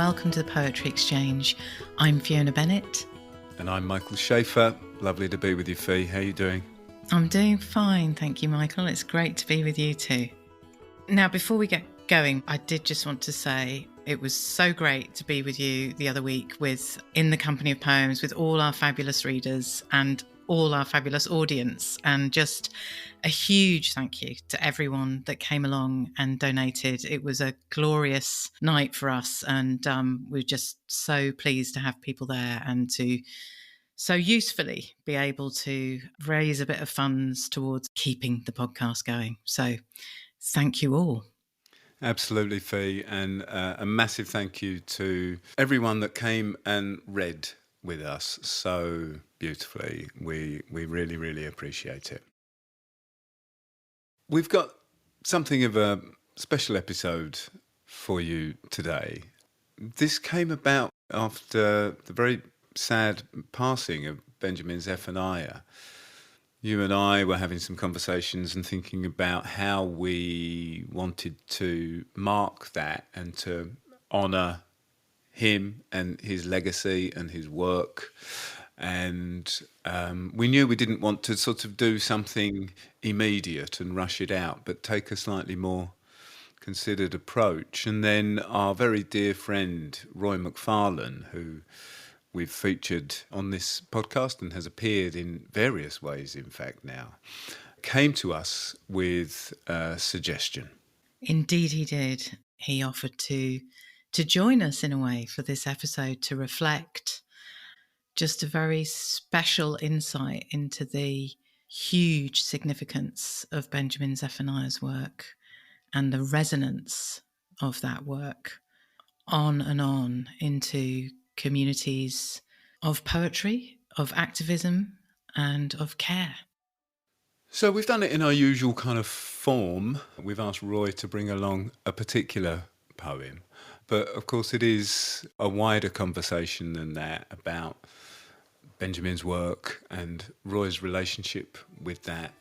welcome to the Poetry Exchange. I'm Fiona Bennett. And I'm Michael Schaefer. Lovely to be with you, Fee. How are you doing? I'm doing fine, thank you, Michael. It's great to be with you too. Now, before we get going, I did just want to say it was so great to be with you the other week in the company of poems with all our fabulous readers and all our fabulous audience, and just a huge thank you to everyone that came along and donated. It was a glorious night for us, and we're just so pleased to have people there and to so usefully be able to raise a bit of funds towards keeping the podcast going. So thank you all. Absolutely, Fee, and a massive thank you to everyone that came and read with us so beautifully. We really, really appreciate it. We've got something of a special episode for you today. This came about after the very sad passing of Benjamin Zephaniah. You and I were having some conversations and thinking about how we wanted to mark that and to honour him and his legacy and his work. And we knew we didn't want to sort of do something immediate and rush it out, but take a slightly more considered approach. And then our very dear friend, Roy McFarlane, who we've featured on this podcast and has appeared in various ways, in fact, now, came to us with a suggestion. Indeed he did. He offered to join us in a way for this episode to reflect just a very special insight into the huge significance of Benjamin Zephaniah's work and the resonance of that work on and on into communities of poetry, of activism, and of care. So we've done it in our usual kind of form. We've asked Roy to bring along a particular poem. But of course it is a wider conversation than that about Benjamin's work and Roy's relationship with that.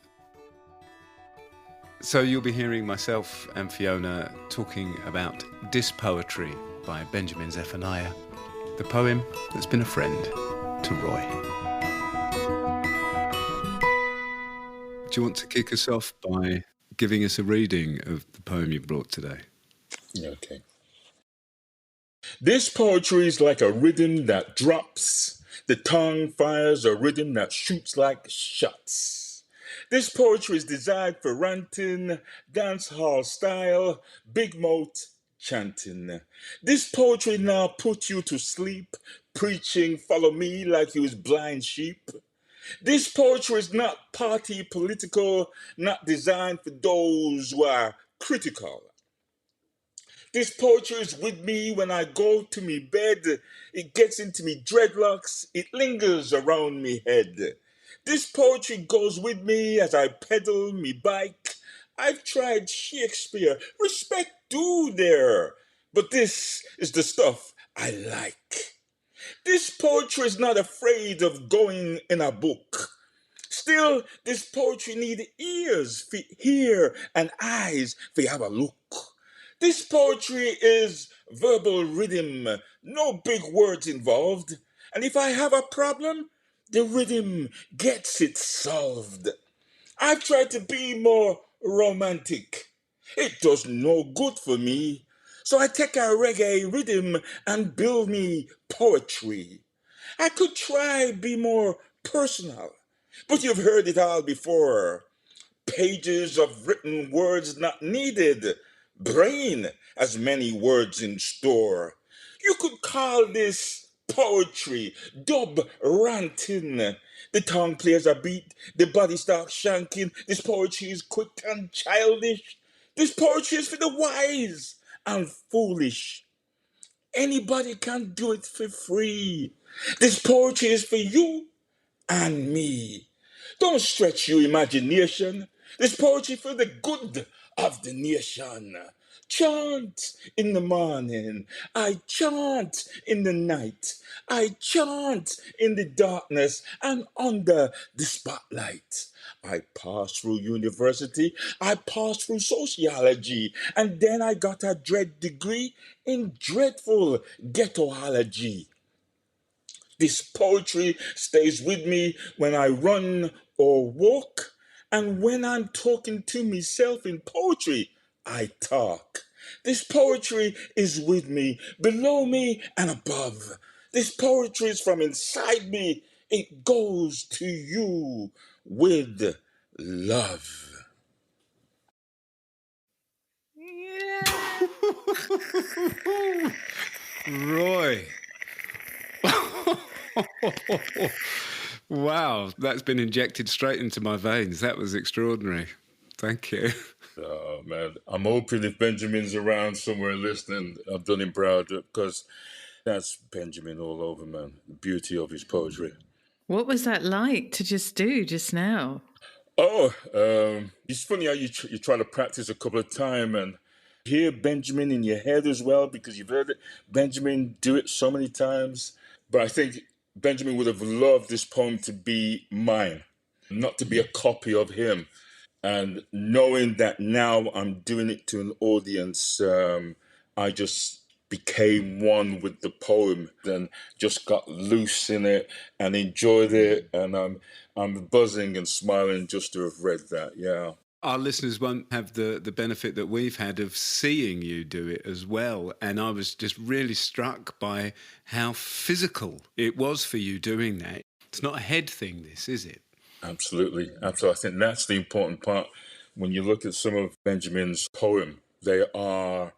So you'll be hearing myself and Fiona talking about Dis Poetry by Benjamin Zephaniah, the poem that's been a friend to Roy. Do you want to kick us off by giving us a reading of the poem you brought today? Okay. This poetry is like a rhythm that drops. The tongue fires a rhythm that shoots like shots. This poetry is designed for ranting, dance hall style, big mouth chanting. This poetry now put you to sleep, preaching, follow me like you was blind sheep. This poetry is not party political, not designed for those who are critical. This poetry is with me when I go to me bed. It gets into me dreadlocks. It lingers around me head. This poetry goes with me as I pedal me bike. I've tried Shakespeare. Respect due there. But this is the stuff I like. This poetry is not afraid of going in a book. Still, this poetry need ears for hear and eyes for have a look. This poetry is verbal rhythm, no big words involved. And if I have a problem, the rhythm gets it solved. I've tried to be more romantic. It does no good for me. So I take a reggae rhythm and build me poetry. I could try be more personal, but you've heard it all before. Pages of written words not needed. Brain has many words in store. You could call this poetry, dub ranting. The tongue plays a beat, the body starts shanking. This poetry is quick and childish. This poetry is for the wise and foolish. Anybody can do it for free. This poetry is for you and me. Don't stretch your imagination. This poetry for the good of the nation. chant in the morning. I chant in the night. I chant in the darkness and under the spotlight. I passed through university. I passed through sociology. And then I got a dread degree in dreadful ghettoology. This poetry stays with me when I run or walk, and when I'm talking to myself in poetry, I talk. This poetry is with me, below me, and above. This poetry is from inside me. It goes to you with love. Yeah. Roy. Wow, that's been injected straight into my veins. That was extraordinary. Thank you. Oh, man. I'm hoping if Benjamin's around somewhere listening, I've done him proud because that's Benjamin all over, man. The beauty of his poetry. What was that like to just do just now? Oh, it's funny how you try to practice a couple of times and hear Benjamin in your head as well because you've heard Benjamin do it so many times. But I think Benjamin would have loved this poem to be mine, not to be a copy of him. And knowing that now I'm doing it to an audience, I just became one with the poem and just got loose in it and enjoyed it. And I'm buzzing and smiling just to have read that. Yeah. Our listeners won't have the benefit that we've had of seeing you do it as well. And I was just really struck by how physical it was for you doing that. It's not a head thing, this, is it? Absolutely. Absolutely. I think that's the important part. When you look at some of Benjamin's poem, I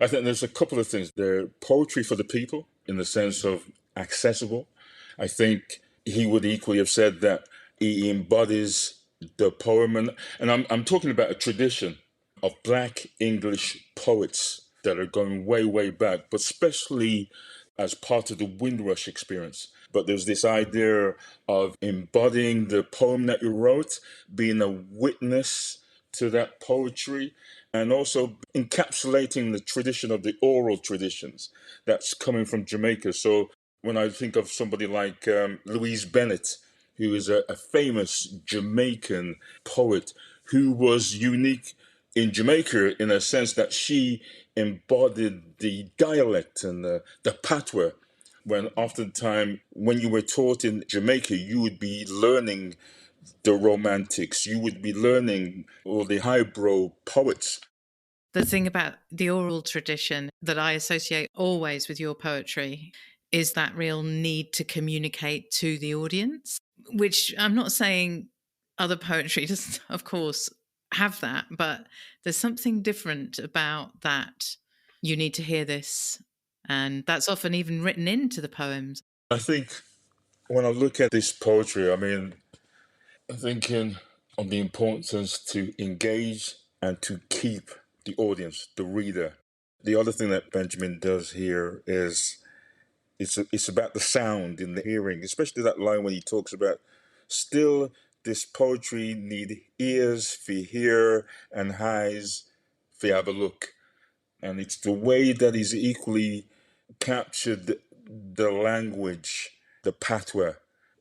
think there's a couple of things. They're poetry for the people in the sense of accessible. I think he would equally have said that he embodies the poem. And I'm talking about a tradition of Black English poets that are going way, way back, but especially as part of the Windrush experience. But there's this idea of embodying the poem that you wrote, being a witness to that poetry, and also encapsulating the tradition of the oral traditions that's coming from Jamaica. So when I think of somebody like Louise Bennett, who is a famous Jamaican poet who was unique in Jamaica in a sense that she embodied the dialect and the patois. When oftentimes, when you were taught in Jamaica, you would be learning the romantics, you would be learning all the highbrow poets. The thing about the oral tradition that I associate always with your poetry is that real need to communicate to the audience, which I'm not saying other poetry doesn't, of course, have that, but there's something different about that. You need to hear this. And that's often even written into the poems. I think when I look at this poetry, I'm thinking of the importance to engage and to keep the audience, the reader. The other thing that Benjamin does here is it's about the sound in the hearing, especially that line when he talks about still this poetry need ears for hear and eyes for have a look. And it's the way that he's equally captured the language, the patois.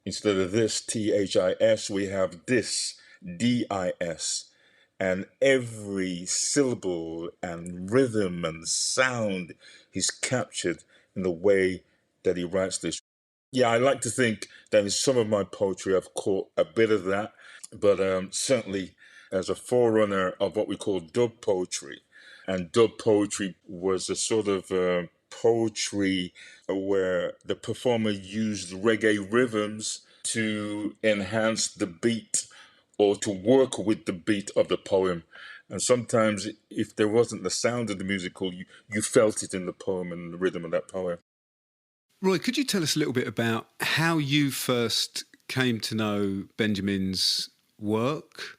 Instead of this THIS, we have this DIS. And every syllable and rhythm and sound is captured in the way that he writes this. Yeah, I like to think that in some of my poetry I've caught a bit of that, but certainly as a forerunner of what we call dub poetry. And dub poetry was a sort of poetry where the performer used reggae rhythms to enhance the beat or to work with the beat of the poem. And sometimes, if there wasn't the sound of the musical, you felt it in the poem and the rhythm of that poem. Roy, could you tell us a little bit about how you first came to know Benjamin's work?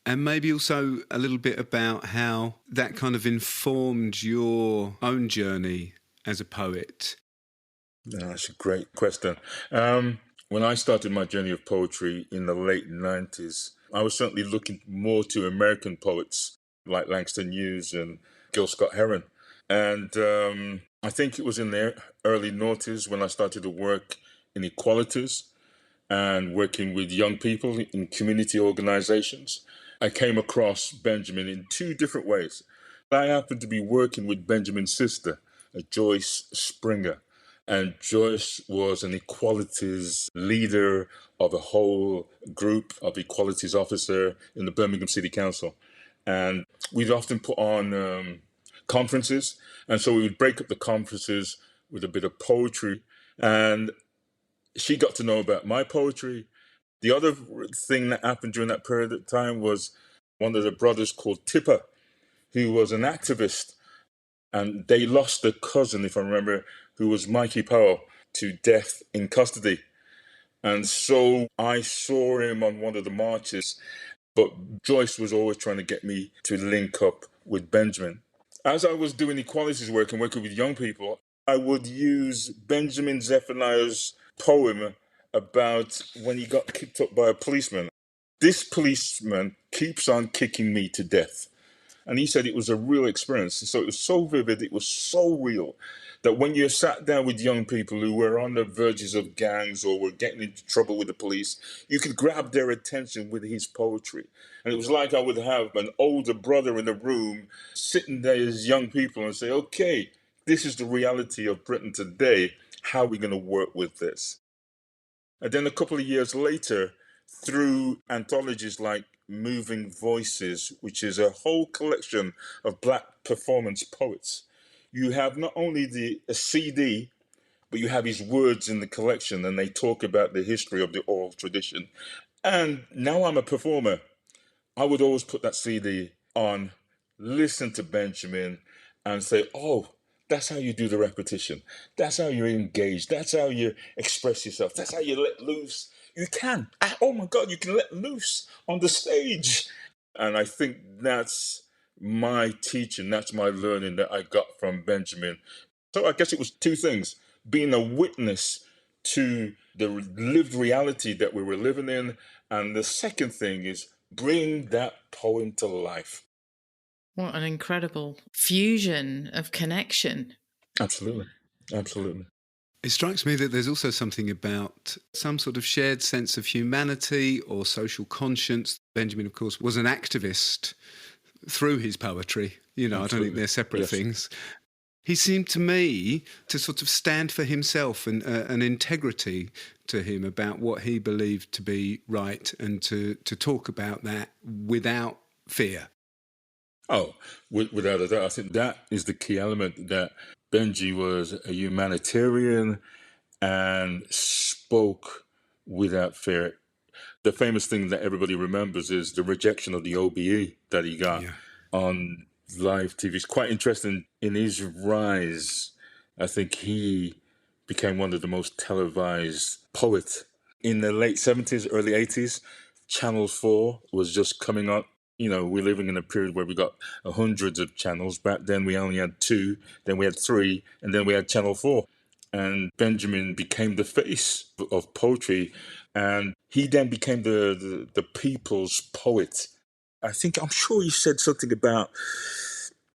And maybe also a little bit about how that kind of informed your own journey as a poet. That's a great question. When I started my journey of poetry in the late 90s, I was certainly looking more to American poets like Langston Hughes and Gil Scott-Heron. And I think it was in the early noughties when I started to work in equalities and working with young people in community organizations. I came across Benjamin in two different ways. I happened to be working with Benjamin's sister, Joyce Springer. And Joyce was an equalities leader of a whole group of equalities officer in the Birmingham City Council. And we'd often put on conferences. And so we would break up the conferences with a bit of poetry. And she got to know about my poetry. The other thing that happened during that period of time was one of the brothers called Tipper, who was an activist. And they lost a cousin, if I remember, who was Mikey Powell, to death in custody. And so I saw him on one of the marches, but Joyce was always trying to get me to link up with Benjamin. As I was doing equalities work and working with young people, I would use Benjamin Zephaniah's poem about when he got kicked up by a policeman. This policeman keeps on kicking me to death. And he said it was a real experience. So it was so vivid, it was so real, that when you sat down with young people who were on the verges of gangs or were getting into trouble with the police, you could grab their attention with his poetry. And it was like I would have an older brother in the room sitting there as young people and say, okay, this is the reality of Britain today. How are we going to work with this? And then a couple of years later, through anthologies like Moving Voices, which is a whole collection of Black performance poets, you have not only a CD, but you have his words in the collection, and they talk about the history of the oral tradition. And now I'm a performer. I would always put that CD on, listen to Benjamin, and say, oh, that's how you do the repetition. That's how you engage. That's how you express yourself. That's how you let loose. You can. Oh my God, you can let loose on the stage. And I think that's my teaching. That's my learning that I got from Benjamin. So I guess it was two things: being a witness to the lived reality that we were living in. And the second thing is bring that poem to life. What an incredible fusion of connection. Absolutely. Absolutely. It strikes me that there's also something about some sort of shared sense of humanity or social conscience. Benjamin, of course, was an activist through his poetry. You know, absolutely. I don't think they're separate things. He seemed to me to sort of stand for himself and an integrity to him about what he believed to be right, and to talk about that without fear. Oh, without a doubt. I think that is the key element, that Benji was a humanitarian and spoke without fear. The famous thing that everybody remembers is the rejection of the OBE that he got on live TV. It's quite interesting. In his rise, I think he became one of the most televised poets. In the late 70s, early 80s, Channel 4 was just coming up. You know, we're living in a period where we got hundreds of channels. Back then we only had 2, then we had 3, and then we had Channel 4. And Benjamin became the face of poetry, and he then became the people's poet. I'm sure he said something about,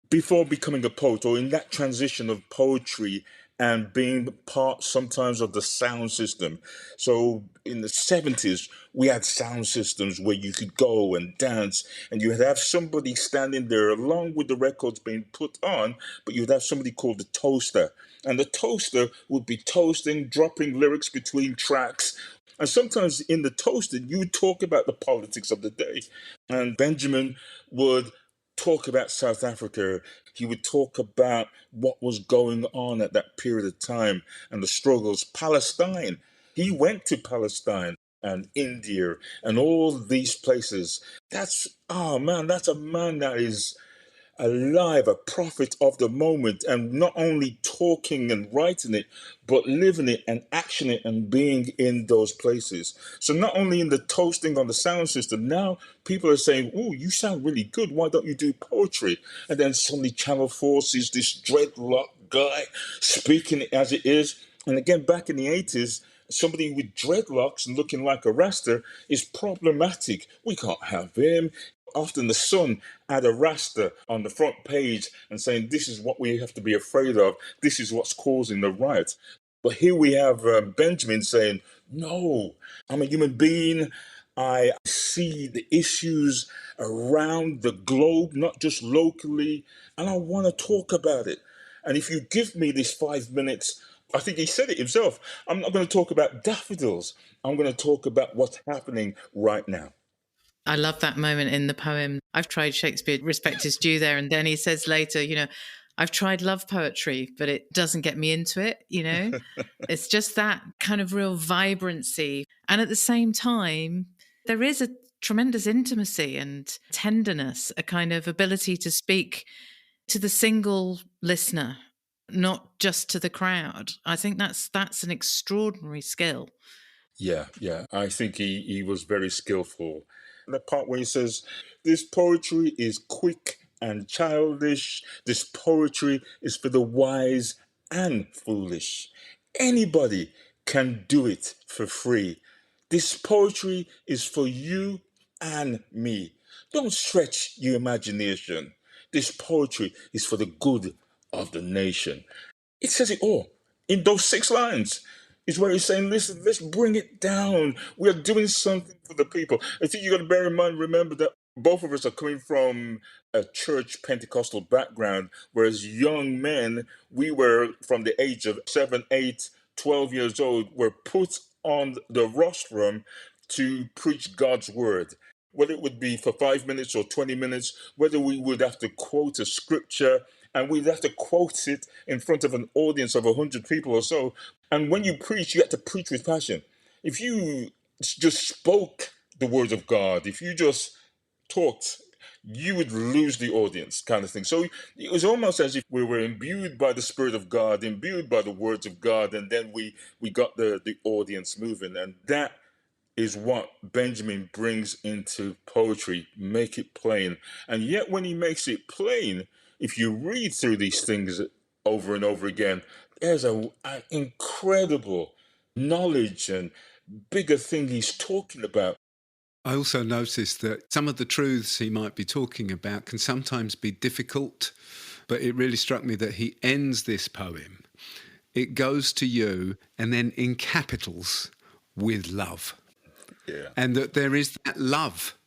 before becoming a poet, or in that transition of poetry and being part sometimes of the sound system. So in the 70s, we had sound systems where you could go and dance, and you'd have somebody standing there along with the records being put on, but you'd have somebody called the toaster. And the toaster would be toasting, dropping lyrics between tracks. And sometimes in the toasting, you would talk about the politics of the day. And Benjamin would talk about South Africa. He would talk about what was going on at that period of time and the struggles. Palestine. He went to Palestine and India and all these places. That's a man that is alive, a prophet of the moment, and not only talking and writing it, but living it and actioning it and being in those places. So not only in the toasting on the sound system, now people are saying, oh, you sound really good, why don't you do poetry? And then suddenly Channel 4 sees this dreadlock guy speaking it as it is. And again, back in the 80s, somebody with dreadlocks and looking like a Rasta is problematic. We can't have him. Often the Sun had a raster on the front page and saying, this is what we have to be afraid of. This is what's causing the riots. But here we have Benjamin saying, no, I'm a human being. I see the issues around the globe, not just locally, and I want to talk about it. And if you give me this 5 minutes, I think he said it himself, I'm not going to talk about daffodils. I'm going to talk about what's happening right now. I love that moment in the poem. I've tried Shakespeare, respect is due there. And then he says later, I've tried love poetry, but it doesn't get me into it, It's just that kind of real vibrancy. And at the same time, there is a tremendous intimacy and tenderness, a kind of ability to speak to the single listener, not just to the crowd. I think that's an extraordinary skill. Yeah. I think he was very skillful. The part where he says, this poetry is quick and childish. This poetry is for the wise and foolish. Anybody can do it for free. This poetry is for you and me. Don't stretch your imagination. This poetry is for the good of the nation. It says it all in those 6 lines. Is where he's saying, listen, let's bring it down. We are doing something for the people. I think you got to bear in mind, remember that both of us are coming from a church Pentecostal background, whereas young men, we were from the age of 7, 8, 12 years old, were put on the rostrum to preach God's word. Whether it would be for 5 minutes or 20 minutes, whether we would have to quote a scripture and we'd have to quote it in front of an audience of 100 people or so. And when you preach, you have to preach with passion. If you just spoke the words of God, if you just talked, you would lose the audience, kind of thing. So it was almost as if we were imbued by the Spirit of God, imbued by the words of God, and then we got the audience moving. And that is what Benjamin brings into poetry, make it plain. And yet when he makes it plain, if you read through these things over and over again, there's an incredible knowledge and bigger thing he's talking about. I also noticed that some of the truths he might be talking about can sometimes be difficult, but it really struck me that he ends this poem, it goes to you, and then in capitals, with love. Yeah. And that there is that love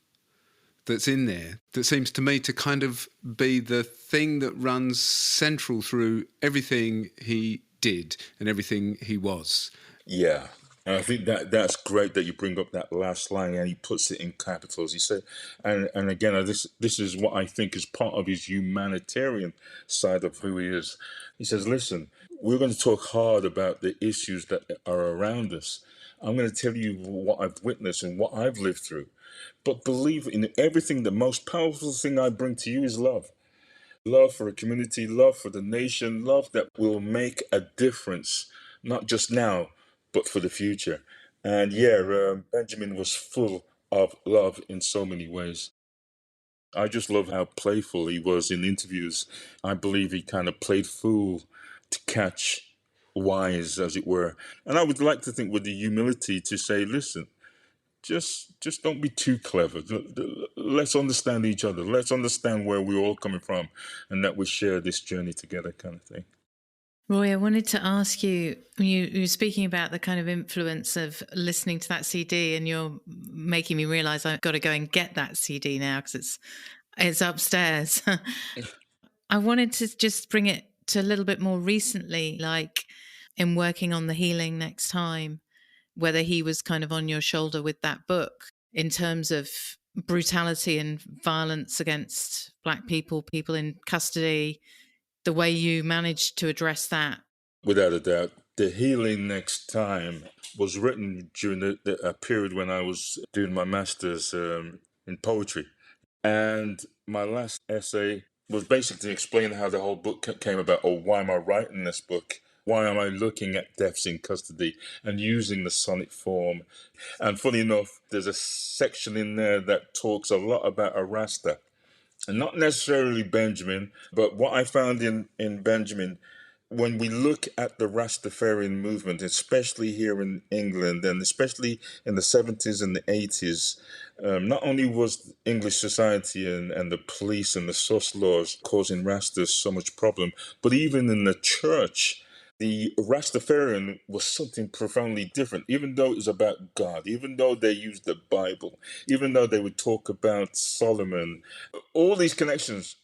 that's in there that seems to me to kind of be the thing that runs central through everything he did and everything he was. Yeah. And I think that's great that you bring up that last line and he puts it in capitals. He said, and again, this is what I think is part of his humanitarian side of who he is. He says, listen, we're going to talk hard about the issues that are around us. I'm going to tell you what I've witnessed and what I've lived through. But believe in everything, the most powerful thing I bring to you is love. Love for a community, love for the nation, love that will make a difference, not just now, but for the future. And Benjamin was full of love in so many ways. I just love how playful he was in interviews. I believe he kind of played fool to catch wise, as it were. And I would like to think with the humility to say, listen, just don't be too clever. Let's understand each other. Let's understand where we're all coming from and that we share this journey together, kind of thing. Roy, I wanted to ask you, you were speaking about the kind of influence of listening to that CD, and you're making me realise I've got to go and get that CD now because it's upstairs. I wanted to just bring it to a little bit more recently, like in working on The Healing Next Time, whether he was kind of on your shoulder with that book in terms of brutality and violence against Black people, people in custody, the way you managed to address that. Without a doubt, The Healing Next Time was written during a period when I was doing my master's in poetry. And my last essay was basically explaining how the whole book came about, or why am I writing this book? Why am I looking at deaths in custody and using the sonic form? And funny enough, there's a section in there that talks a lot about a Rasta. And not necessarily Benjamin, but what I found in Benjamin, when we look at the Rastafarian movement, especially here in England and especially in the 70s and the 80s, not only was English society and the police and the sus laws causing Rastas so much problem, but even in the church, the Rastafarian was something profoundly different, even though it was about God, even though they used the Bible, even though they would talk about Solomon, all these connections,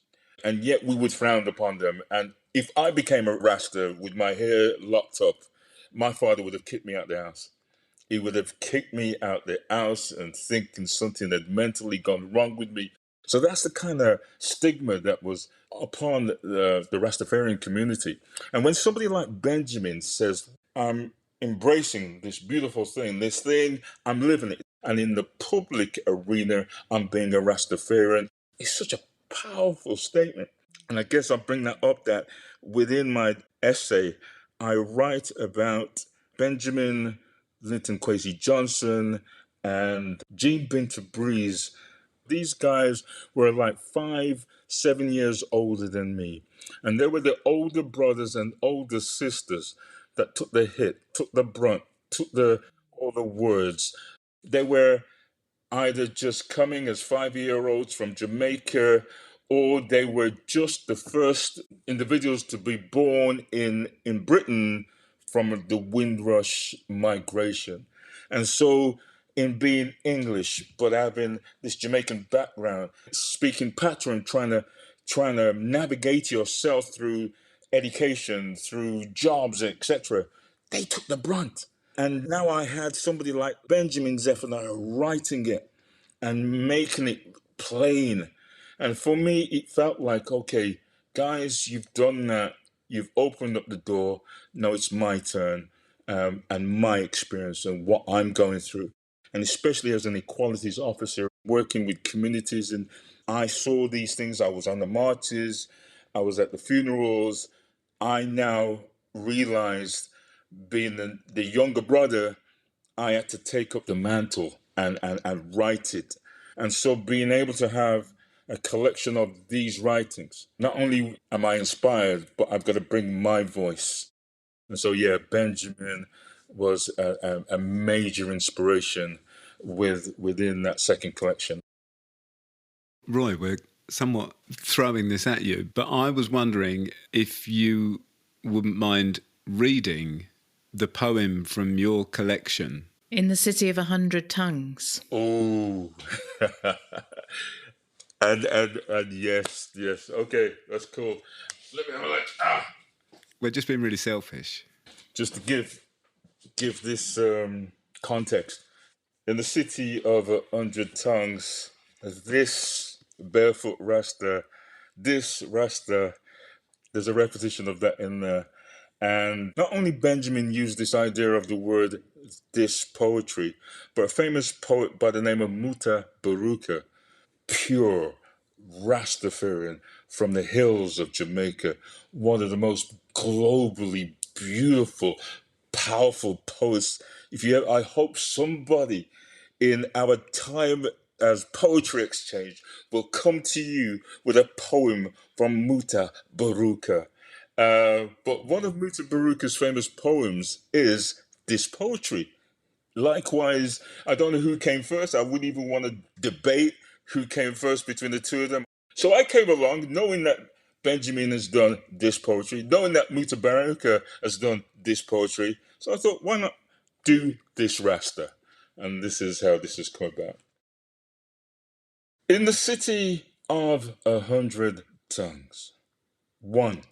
and yet we would frown upon them. And if I became a Rasta with my hair locked up, my father would have kicked me out the house. He would have kicked me out the house and thinking something had mentally gone wrong with me. So that's the kind of stigma that was upon the Rastafarian community. And when somebody like Benjamin says, I'm embracing this thing, I'm living it. And in the public arena, I'm being a Rastafarian. It's such a powerful statement. And I guess I'll bring that up that within my essay, I write about Benjamin Linton Kwesi Johnson and Jean Binta Breeze. These guys were like 5-7 years older than me. And they were the older brothers and older sisters that took the hit, took the brunt, took all the words. They were either just coming as 5-year-olds from Jamaica, or they were just the first individuals to be born in Britain from the Windrush migration. And so, in being English, but having this Jamaican background, speaking pattern, trying to navigate yourself through education, through jobs, etc., they took the brunt. And now I had somebody like Benjamin Zephaniah writing it and making it plain. And for me, it felt like, okay, guys, you've done that. You've opened up the door. Now it's my turn, and my experience and what I'm going through. And especially as an equalities officer, working with communities, and I saw these things. I was on the marches, I was at the funerals. I now realized, being the younger brother, I had to take up the mantle and write it. And so being able to have a collection of these writings, not only am I inspired, but I've got to bring my voice. And so, yeah, Benjamin was a major inspiration within that second collection. Roy, we're somewhat throwing this at you, but I was wondering if you wouldn't mind reading the poem from your collection. In the City of 100 Tongues. Oh, and yes, okay, that's cool. Let me have a look. We're just being really selfish. Just to give this context, in the City of 100 Tongues, this barefoot Rasta, there's a repetition of that in there. And not only Benjamin used this idea of the word this poetry, but a famous poet by the name of Muta Baruka, pure Rastafarian from the hills of Jamaica, one of the most globally beautiful, powerful poets. I hope somebody in our time as Poetry Exchange will come to you with a poem from Muta Baruka. But one of Muta Baruka's famous poems is this poetry. Likewise, I don't know who came first. I wouldn't even want to debate who came first between the two of them. So I came along knowing that Benjamin has done this poetry, knowing that Muta Baruka has done this poetry. So I thought, why not do this Rasta? And this is how this has come about. In the City of 100 Tongues. 1.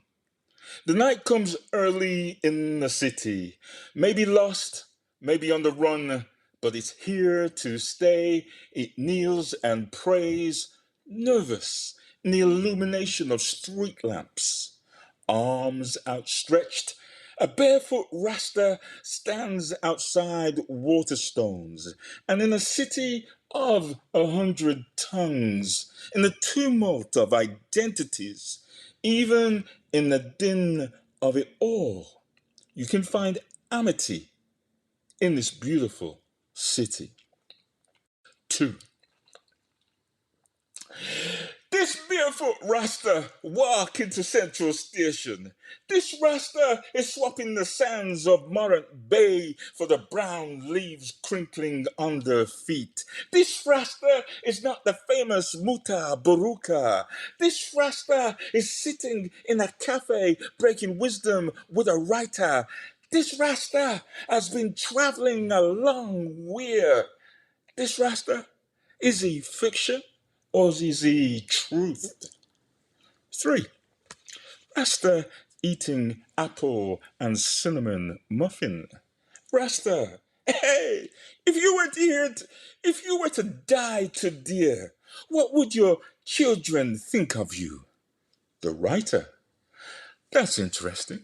The night comes early in the city, maybe lost, maybe on the run, but it's here to stay. It kneels and prays, nervous in the illumination of street lamps. Arms outstretched, a barefoot Rasta stands outside Waterstones, and in a city of 100 tongues, in the tumult of identities, even in the din of it all, you can find amity in this beautiful city. 2. This barefoot Rasta walk into Central Station. This Rasta is swapping the sands of Morant Bay for the brown leaves crinkling under feet. This Rasta is not the famous Muta Baruka. This Rasta is sitting in a cafe breaking wisdom with a writer. This Rasta has been traveling a long way. This Rasta, is he fiction or is he truth? 3. Rasta eating apple and cinnamon muffin. Rasta, hey, if you were to die today, what would your children think of you? The writer. That's interesting.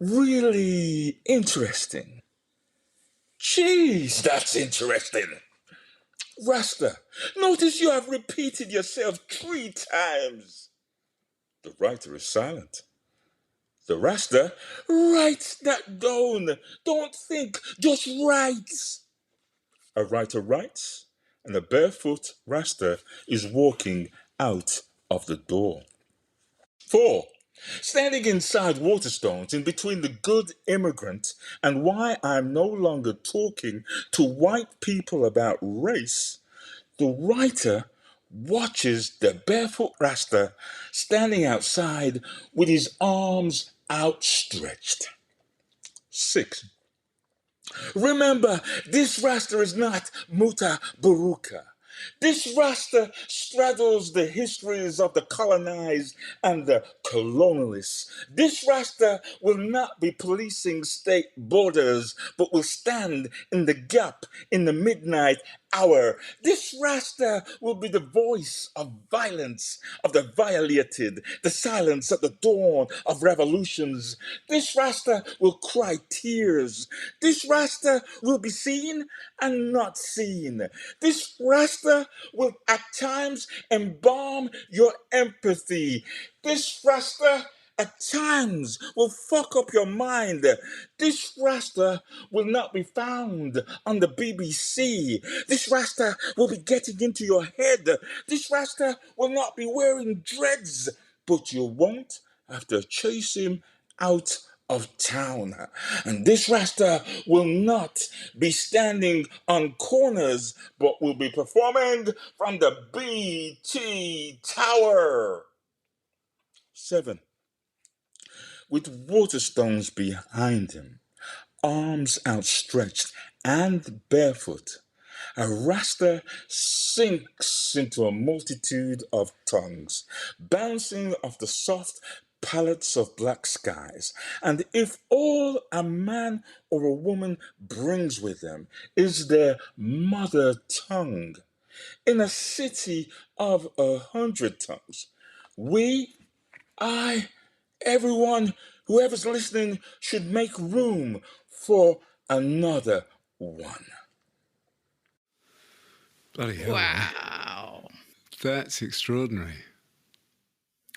Really interesting. Jeez, that's interesting. Rasta, notice you have repeated yourself 3 times. The writer is silent. The Rasta, write that down. Don't think, just write. A writer writes, and a barefoot Rasta is walking out of the door. 4. Standing inside Waterstones in between the good immigrant and why I'm no longer talking to white people about race, the writer watches the barefoot Rasta standing outside with his arms outstretched. 6. Remember, this Rasta is not Muta Baruka. This Rasta straddles the histories of the colonized and the colonialists. This Rasta will not be policing state borders, but will stand in the gap in the midnight hour. This Rasta will be the voice of violence, of the violated, the silence at the dawn of revolutions. This Rasta will cry tears. This Rasta will be seen and not seen. This Rasta will at times embalm your empathy. This Rasta at times will fuck up your mind. This Rasta will not be found on the BBC. This Rasta will be getting into your head. This Rasta will not be wearing dreads, but you won't have to chase him out of town. And this Rasta will not be standing on corners, but will be performing from the BT Tower. 7. With Waterstones behind him, arms outstretched and barefoot, a Rasta sinks into a multitude of tongues, bouncing off the soft palettes of black skies. And if all a man or a woman brings with them is their mother tongue, in a city of 100 tongues, everyone, whoever's listening, should make room for another one. Bloody hell. Wow. That's extraordinary.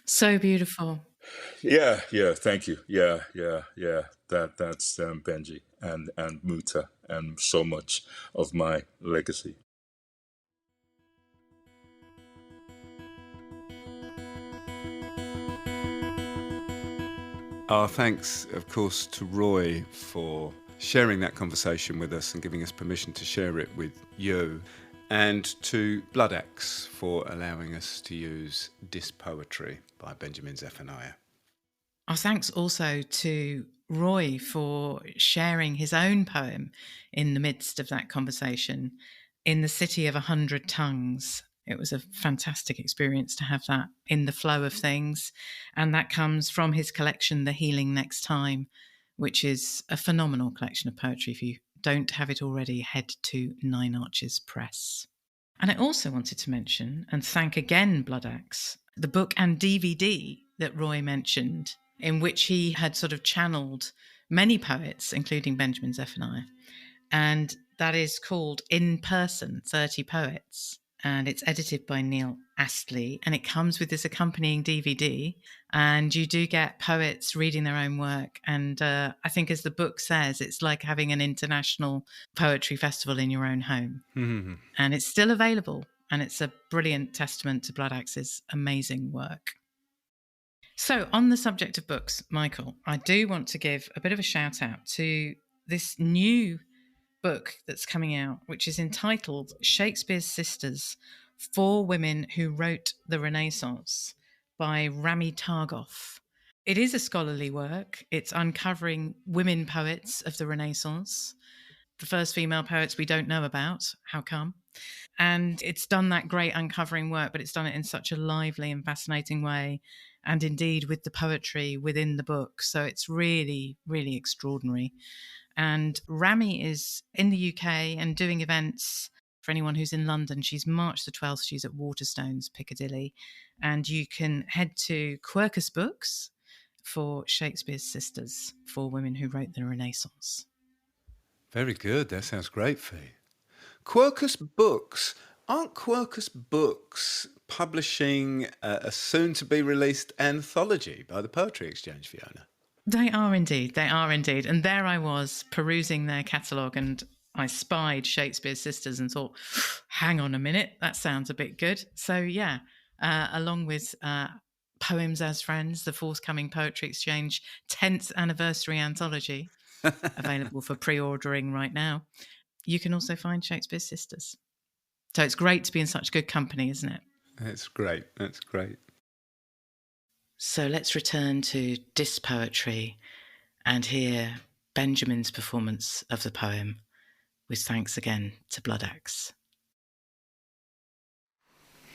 So beautiful. Yeah, thank you. Yeah. That's Benji and Muta and so much of my legacy. Our thanks, of course, to Roy for sharing that conversation with us and giving us permission to share it with you, and to Blood Axe for allowing us to use Dis Poetry by Benjamin Zephaniah. Our thanks also to Roy for sharing his own poem in the midst of that conversation, In the City of 100 Tongues. It was a fantastic experience to have that in the flow of things. And that comes from his collection, The Healing Next Time, which is a phenomenal collection of poetry. If you don't have it already, head to Nine Arches Press. And I also wanted to mention and thank again Blood Axe, the book and DVD that Roy mentioned, in which he had sort of channeled many poets, including Benjamin Zephaniah. And that is called In Person, 30 Poets. And it's edited by Neil Astley. And it comes with this accompanying DVD. And you do get poets reading their own work. And I think, as the book says, it's like having an international poetry festival in your own home. Mm-hmm. And it's still available and it's a brilliant testament to Blood Axe's amazing work. So, on the subject of books, Michael, I do want to give a bit of a shout out to this new book that's coming out, which is entitled Shakespeare's Sisters, 4 Women Who Wrote the Renaissance by Rami Targoff. It is a scholarly work. It's uncovering women poets of the Renaissance, the first female poets we don't know about. How come? And it's done that great uncovering work, but it's done it in such a lively and fascinating way, and indeed with the poetry within the book. So it's really, really extraordinary. And Rami is in the UK and doing events. For anyone who's in London, she's March the 12th. She's at Waterstones, Piccadilly. And you can head to Quercus Books for Shakespeare's Sisters, 4 Women Who Wrote the Renaissance. Very good. That sounds great, Fee. Quercus Books. Aren't Quercus Books publishing a soon-to-be-released anthology by the Poetry Exchange, Fiona? They are indeed. They are indeed. And there I was perusing their catalogue, and I spied Shakespeare's Sisters and thought, hang on a minute, that sounds a bit good. So yeah, along with Poems as Friends, the forthcoming Poetry Exchange 10th anniversary anthology, available for pre-ordering right now, you can also find Shakespeare's Sisters. So it's great to be in such good company, isn't it? That's great. That's great. So let's return to Dis Poetry and hear Benjamin's performance of the poem, with thanks again to Blood Axe.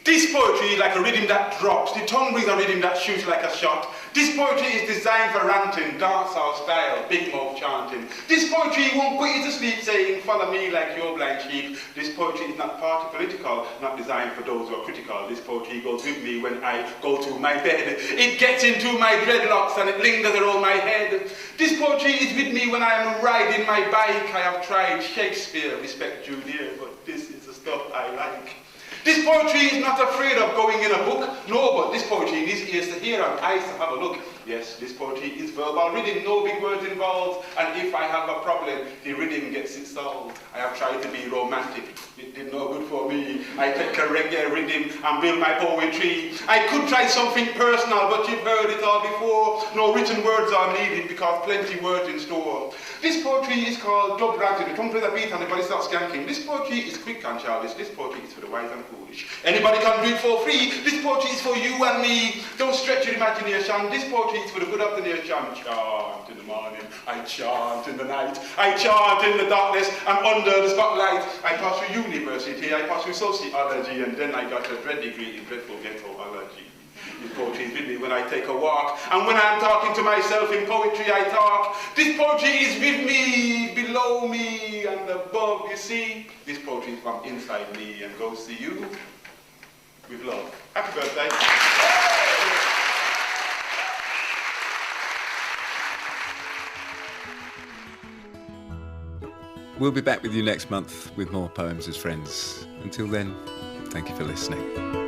This poetry is like a rhythm that drops. The tongue brings a rhythm that shoots like a shot. This poetry is designed for ranting, dancehall style, big mouth chanting. This poetry won't put you to sleep saying, follow me like your blind sheep. This poetry is not party political, not designed for those who are critical. This poetry goes with me when I go to my bed. It gets into my dreadlocks and it lingers around my head. This poetry is with me when I am riding my bike. I have tried Shakespeare, respect due dear, but this is the stuff I like. This poetry is not afraid of going in a book, no, but this poetry needs ears to hear and eyes to have a look. Yes, this poetry is verbal rhythm, no big words involved, and if I have a problem, the rhythm gets it solved. I have tried to be romantic, it did no good for me. I take a reggae rhythm and build my poetry. I could try something personal, but you've heard it all before. No written words are needed because plenty words in store. This poetry is called dub ranting. The tongue plays a beat and the body starts skanking. This poetry is quick and childish. This poetry is for the wise and foolish. Anybody can do it for free. This poetry is for you and me. Don't stretch your imagination. This poetry is for the good of the nation. Chant in the morning, I chant in the night, I chant in the darkness and under the spotlight. I pass through university, I pass through sociology, and then I got a dread degree in dreadful ghettoology. This poetry is with me when I take a walk, and when I'm talking to myself in poetry I talk. This poetry is with me, below me, and above, you see. This poetry is from inside me and goes to you with love. Happy birthday. We'll be back with you next month with more Poems as Friends. Until then, thank you for listening.